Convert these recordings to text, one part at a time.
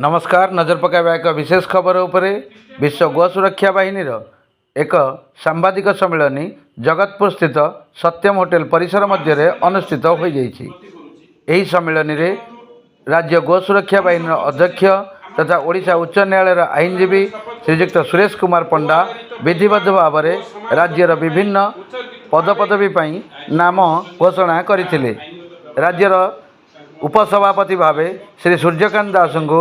नमस्कार। नजर पकाइबा एक विशेष खबर उपरे विश्व गो सुरक्षा बाहिनीर एक सांबादिक सम्मेलन जगतपुर स्थित सत्यम होटेल परिसर मध्य अनुष्ठित हो जाइछि। एही सम्मेलन रे राज्य गो सुरक्षा बाहिनीर अध्यक्ष तथा ओडिशा उच्च न्यायालय आईनजीवी श्रीजुक्त सुरेश कुमार पंडा विधिबद्ध भाव में राज्यर विभिन्न पदपदवी नाम घोषणा करथिले। राज्यर उपसभापति भाव श्री सूर्यकांत दास को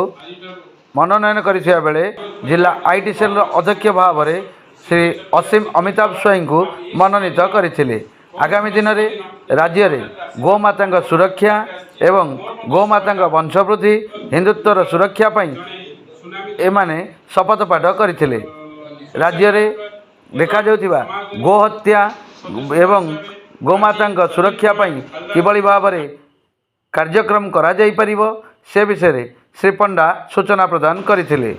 मनोनयन करथिबा बेले जिला आईटी सेल अध्यक्ष भाव में श्री असीम अमिताभ स्वाई को मनोनीत करथिले। आगामी दिन में राज्य में गोमाता सुरक्षा एवं गोमाता वंशवृद्धि हिंदुत्वर सुरक्षा एमाने शपथ पाठ करथिले। राज्य में देखा जाउथिबा गोहत्या एवं गोमाता सुरक्षा किभली भाव में कार्यक्रम करा जाई परिबो से विषय श्री पंडा सूचना प्रदान करथिले।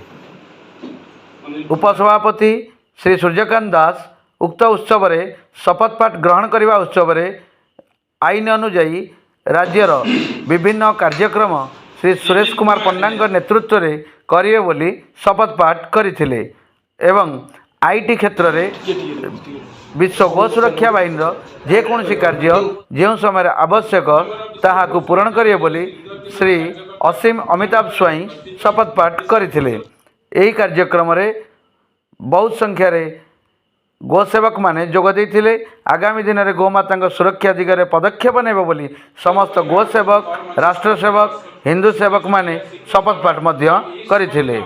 उपसभापति श्री सूर्यकांत दास उक्त उत्सव रे शपथ पाठ ग्रहण करने उत्सव रे आईन अनुजाई राज्यर विभिन्न कार्यक्रम श्री सुरेश कुमार पंडा नेतृत्व रे करिवे बोली शपथ पाठ करथिले एवं आईटी क्षेत्र रे विश्व गो सुरक्षा बाहिनीर जेकोसी कार्य जो समय आवश्यक ताहाकु पूरण करिवे बोली श्री असीम अमिताभ स्वाई शपथ पाठ करथिले। एही कार्यक्रम रे बहुत संख्यार गोसेवक माने जोग देइथिले। आगामी दिन में गोमाता सुरक्षा दिगरे पदक्षेप नेबे बोली समस्त गोसेवक राष्ट्र सेवक हिंदू सेवक माने शपथ पाठ मध्य करथिले।